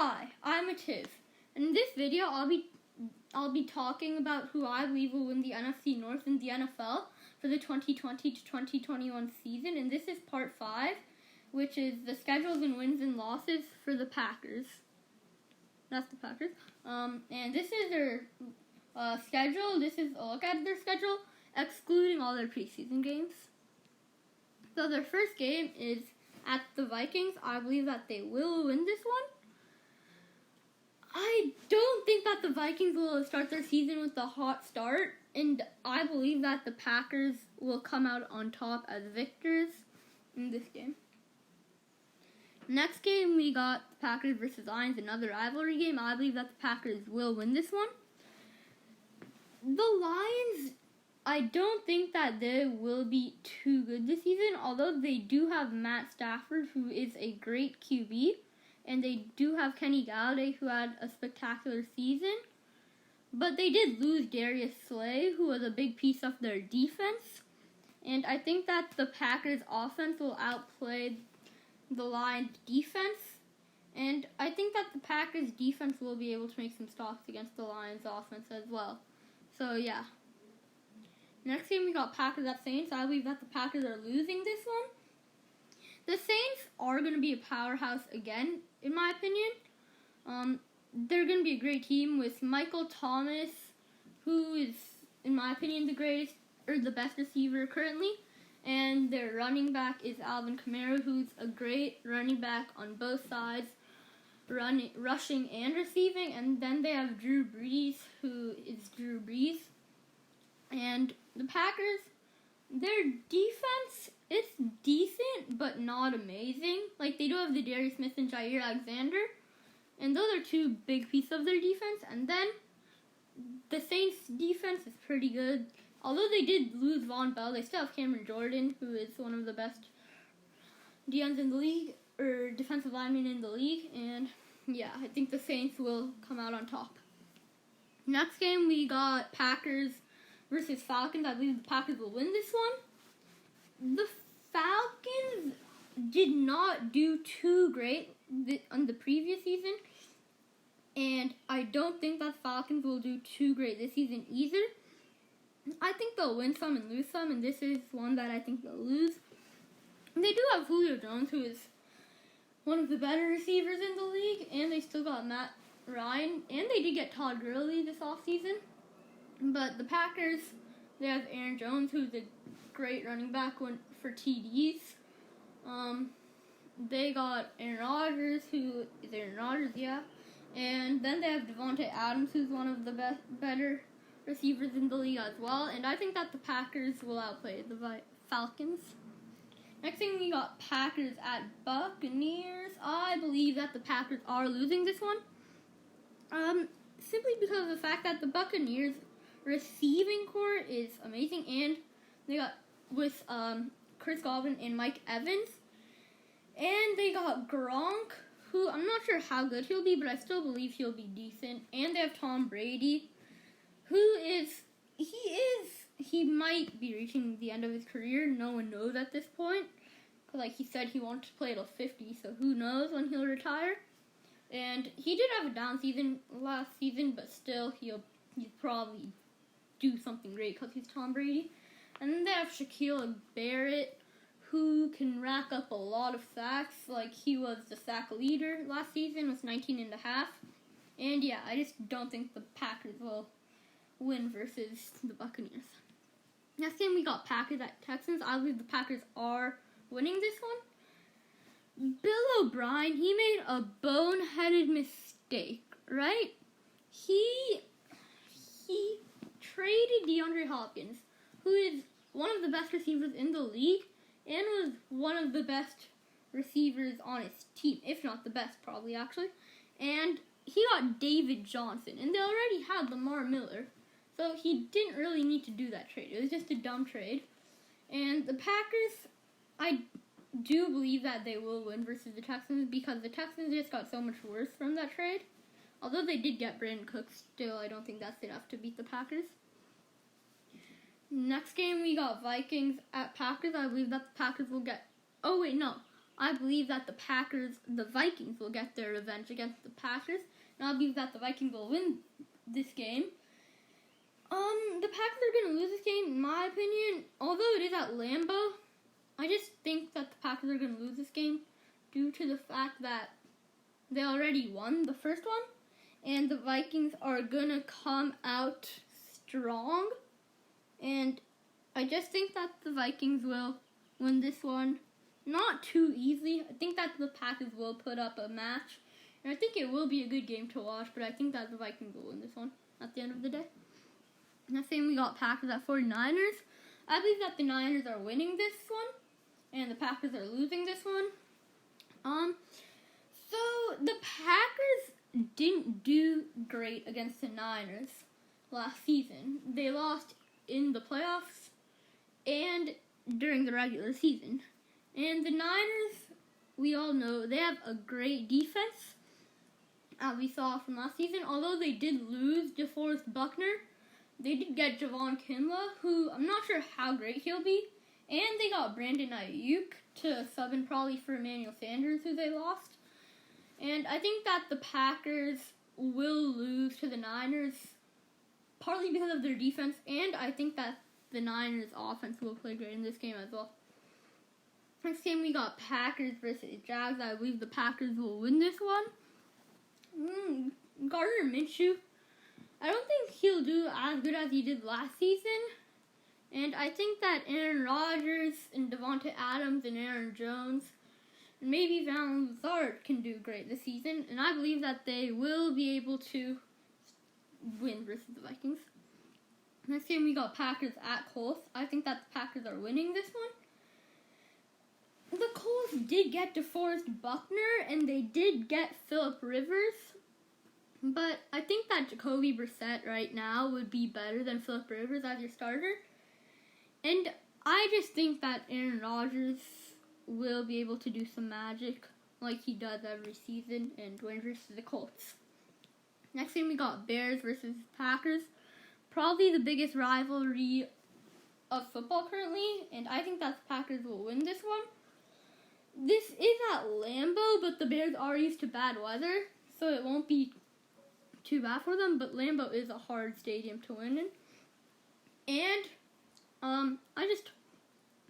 Hi, I'm Ativ, and in this video I'll be talking about who I believe will win the NFC North in the NFL for the 2020 to 2021 season, and this is part 5, which is the schedules and wins and losses for the Packers. That's the Packers. And this is their schedule. This is a look at their schedule, excluding all their preseason games. So their first game is at the Vikings. I believe that they will win this one. I don't think that the Vikings will start their season with a hot start, and I believe that the Packers will come out on top as victors in this game. Next game, we got the Packers versus Lions, another rivalry game. I believe that the Packers will win this one. The Lions, I don't think that they will be too good this season, although they do have Matt Stafford, who is a great QB. And they do have Kenny Galladay, who had a spectacular season. But they did lose Darius Slay, who was a big piece of their defense. And I think that the Packers' offense will outplay the Lions' defense. And I think that the Packers' defense will be able to make some stops against the Lions' offense as well. So, yeah. Next game, we got Packers at Saints. I believe that the Packers are losing this one. The Saints are going to be a powerhouse again, in my opinion. They're going to be a great team with Michael Thomas, who is, in my opinion, the best receiver currently. And their running back is Alvin Kamara, who's a great running back on both sides, rushing and receiving. And then they have Drew Brees, who is Drew Brees. And the Packers, their defense, it's decent, but not amazing. Like, they do have the Darius Smith and Jair Alexander, and those are two big pieces of their defense. And then the Saints' defense is pretty good. Although they did lose Von Bell, they still have Cameron Jordan, who is one of the best DNs in the league, or defensive linemen in the league. And, yeah, I think the Saints will come out on top. Next game, we got Packers versus Falcons. I believe the Packers will win this one. The Falcons did not do too great on the previous season, and I don't think that Falcons will do too great this season either. I think they'll win some and lose some, and this is one that I think they'll lose. And they do have Julio Jones, who is one of the better receivers in the league, and they still got Matt Ryan, and they did get Todd Gurley this offseason. But the Packers, they have Aaron Jones, who's a great running back for TDs. They got Aaron Rodgers, who is Aaron Rodgers, yeah. And then they have Devontae Adams, who's one of the better receivers in the league as well. And I think that the Packers will outplay the Falcons. Next thing, we got Packers at Buccaneers. I believe that the Packers are losing this one. Simply because of the fact that the Buccaneers receiving core is amazing, and they got with Chris Godwin and Mike Evans, and they got Gronk, who I'm not sure how good he'll be, but I still believe he'll be decent. And they have Tom Brady, he might be reaching the end of his career. No one knows at this point, like he said he wanted to play till 50, so who knows when he'll retire. And he did have a down season last season, but still he'll probably do something great because he's Tom Brady. And then they have Shaquille Barrett, who can rack up a lot of sacks. Like, he was the sack leader last season with 19 and a half. And yeah, I just don't think the Packers will win versus the Buccaneers. Next game, we got Packers at Texans. I believe the Packers are winning this one. Bill O'Brien, he made a boneheaded mistake, right? He traded DeAndre Hopkins, who is one of the best receivers in the league and was one of the best receivers on his team, if not the best, probably, actually. And he got David Johnson, and they already had Lamar Miller, so he didn't really need to do that trade. It was just a dumb trade. And the Packers, I do believe that they will win versus the Texans, because the Texans just got so much worse from that trade. Although they did get Brandon Cooks, still I don't think that's enough to beat the Packers. Next game, we got Vikings at Packers. I believe that the Packers will get... Oh, wait, no. I believe that the Vikings will get their revenge against the Packers, and I believe that the Vikings will win this game. The Packers are going to lose this game, in my opinion. Although it is at Lambeau, I just think that the Packers are going to lose this game due to the fact that they already won the first one, and the Vikings are going to come out strong. And I just think that the Vikings will win this one. Not too easily. I think that the Packers will put up a match. And I think it will be a good game to watch, but I think that the Vikings will win this one at the end of the day. Next game, we got Packers at 49ers. I believe that the Niners are winning this one, and the Packers are losing this one. So the Packers didn't do great against the Niners last season. They lost in the playoffs and during the regular season. And the Niners, we all know, they have a great defense, as we saw from last season. Although they did lose DeForest Buckner, they did get Javon Kinlaw, who I'm not sure how great he'll be. And they got Brandon Ayuk to sub in probably for Emmanuel Sanders, who they lost. And I think that the Packers will lose to the Niners, partly because of their defense, and I think that the Niners' offense will play great in this game as well. Next game, we got Packers versus Jags. I believe the Packers will win this one. Gardner Minshew, I don't think he'll do as good as he did last season. And I think that Aaron Rodgers and Devontae Adams and Aaron Jones and maybe Van Lazard can do great this season. And I believe that they will be able to win versus the Vikings. Next game, we got Packers at Colts. I think that the Packers are winning this one. The Colts did get DeForest Buckner, and they did get Phillip Rivers. But I think that Jacoby Brissett right now would be better than Phillip Rivers as your starter. And I just think that Aaron Rodgers will be able to do some magic like he does every season and win versus the Colts. Next game, we got Bears versus Packers. Probably the biggest rivalry of football currently, and I think that the Packers will win this one. This is at Lambeau, but the Bears are used to bad weather, so it won't be too bad for them, but Lambeau is a hard stadium to win in. And,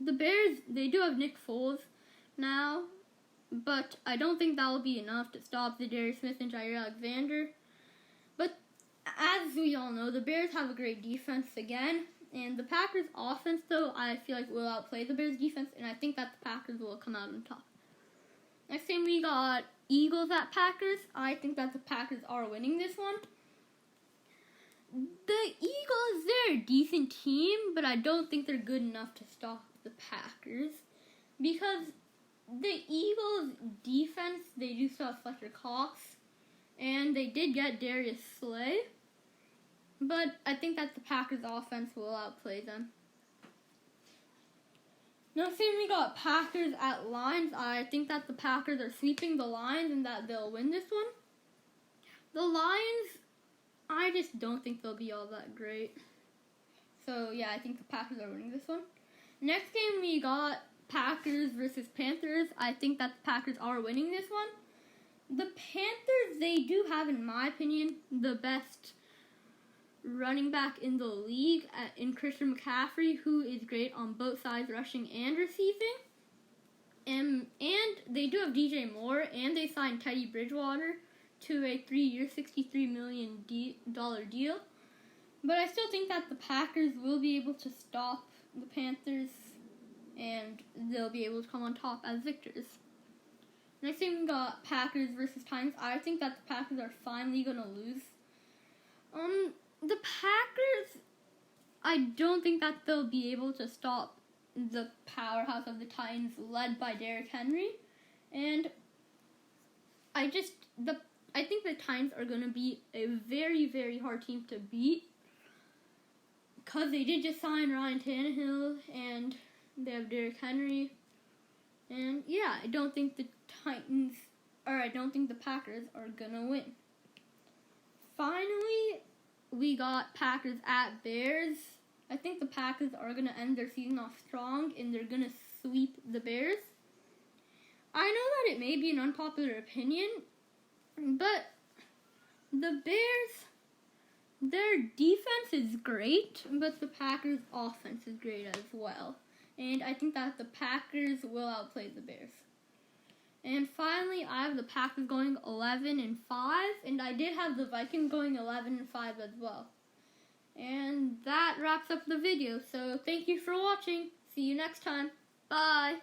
the Bears, they do have Nick Foles now, but I don't think that will be enough to stop Zadarius Smith and Jair Alexander. But as we all know, the Bears have a great defense again, and the Packers' offense, though, I feel like will outplay the Bears' defense, and I think that the Packers will come out on top. Next game, we got Eagles at Packers. I think that the Packers are winning this one. The Eagles, they're a decent team, but I don't think they're good enough to stop the Packers, because the Eagles' defense, they do still have Fletcher Cox, and they did get Darius Slay, but I think that the Packers' offense will outplay them. Now, saying we got Packers at Lions, I think that the Packers are sweeping the Lions and that they'll win this one. The Lions, I just don't think they'll be all that great. So, yeah, I think the Packers are winning this one. Next game, we got Packers versus Panthers. I think that the Packers are winning this one. The Panthers, they do have, in my opinion, the best running back in the league in Christian McCaffrey, who is great on both sides, rushing and receiving. And they do have DJ Moore, and they signed Teddy Bridgewater to a 3-year, $63 million deal. But I still think that the Packers will be able to stop the Panthers, and they'll be able to come on top as victors. Next thing, we got Packers versus Titans. I think that the Packers are finally going to lose. The Packers, I don't think that they'll be able to stop the powerhouse of the Titans led by Derrick Henry. And I think the Titans are going to be a very, very hard team to beat, because they did just sign Ryan Tannehill, and they have Derrick Henry. And, yeah, I don't think the Packers are going to win. Finally, we got Packers at Bears. I think the Packers are going to end their season off strong, and they're going to sweep the Bears. I know that it may be an unpopular opinion, but the Bears, their defense is great, but the Packers' offense is great as well. And I think that the Packers will outplay the Bears. And finally, I have the Packers going 11-5, and I did have the Vikings going 11-5 as well. And that wraps up the video. So thank you for watching. See you next time. Bye.